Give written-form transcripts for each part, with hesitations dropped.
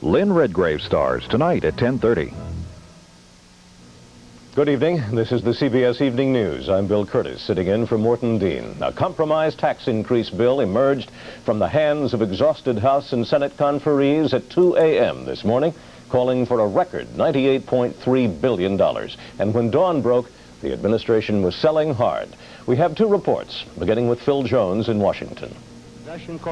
Lynn Redgrave stars tonight at 10:30. Good evening. This is the CBS Evening News. I'm Bill Kurtis, sitting in for Morton Dean. A compromise tax increase bill emerged from the hands of exhausted House and Senate conferees at 2 a.m. this morning, calling for a record $98.3 billion. And when dawn broke, the administration was selling hard. We have two reports, beginning with Phil Jones in Washington.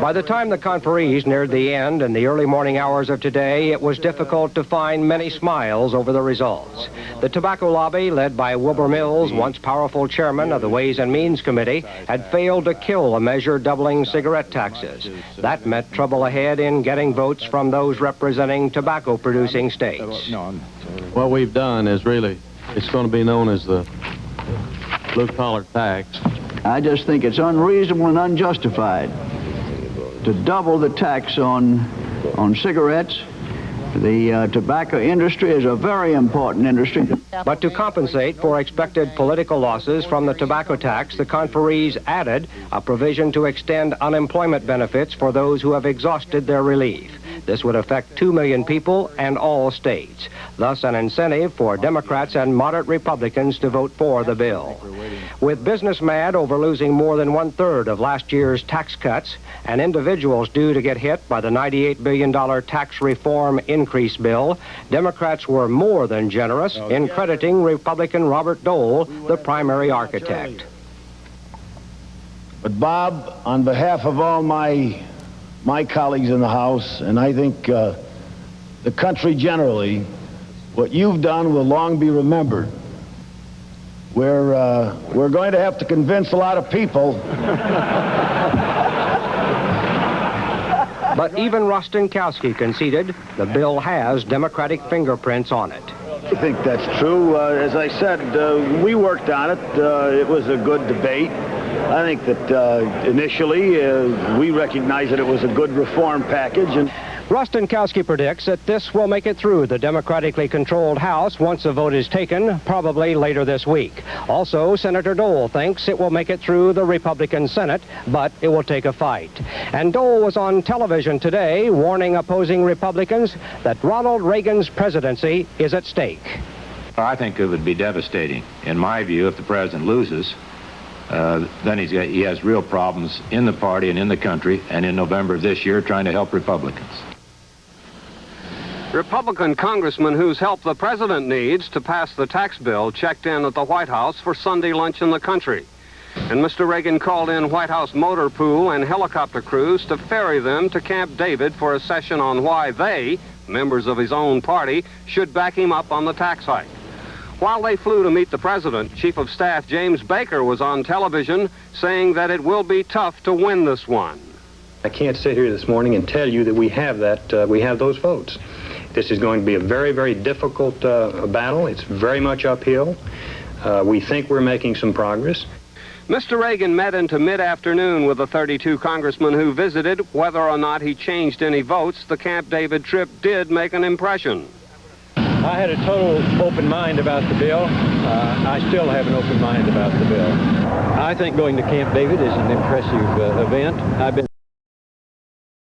By the time the conferees neared the end in the early morning hours of today, it was difficult to find many smiles over the results. The tobacco lobby, led by Wilbur Mills, once powerful chairman of the Ways and Means Committee, had failed to kill a measure doubling cigarette taxes. That meant trouble ahead in getting votes from those representing tobacco-producing states. What we've done is really, it's going to be known as the blue-collar tax. I just think it's unreasonable and unjustified to double the tax on cigarettes. The tobacco industry is a very important industry. But to compensate for expected political losses from the tobacco tax, the conferees added a provision to extend unemployment benefits for those who have exhausted their relief. This would affect 2 million people and all states, thus an incentive for Democrats and moderate Republicans to vote for the bill. With business mad over losing more than 1/3 of last year's tax cuts and individuals due to get hit by the $98 billion tax reform increase bill, Democrats were more than generous in crediting Republican Robert Dole, the primary architect. But Bob, on behalf of all my colleagues in the House, and I think the country generally, what you've done will long be remembered. We're going to have to convince a lot of people. But even Rostenkowski conceded the bill has Democratic fingerprints on it. I think that's true. As I said, we worked on it. It was a good debate. I think that initially we recognized that it was a good reform package. And Rostenkowski predicts that this will make it through the democratically controlled House once a vote is taken, probably later this week. Also, Senator Dole thinks it will make it through the Republican Senate, but it will take a fight. And Dole was on television today warning opposing Republicans that Ronald Reagan's presidency is at stake. I think it would be devastating, in my view, if the president loses. Then he has real problems in the party and in the country, and in November of this year trying to help Republicans. Republican congressman whose help the president needs to pass the tax bill checked in at the White House for Sunday lunch in the country. And Mr. Reagan called in White House motor pool and helicopter crews to ferry them to Camp David for a session on why they, members of his own party, should back him up on the tax hike. While they flew to meet the president, Chief of Staff James Baker was on television saying that it will be tough to win this one. I can't sit here this morning and tell you that we have those votes. This is going to be a very, very difficult battle. It's very much uphill. We think we're making some progress. Mr. Reagan met into mid-afternoon with the 32 congressmen who visited. Whether or not he changed any votes, the Camp David trip did make an impression. I had a total open mind about the bill. I still have an open mind about the bill. I think going to Camp David is an impressive event. I've been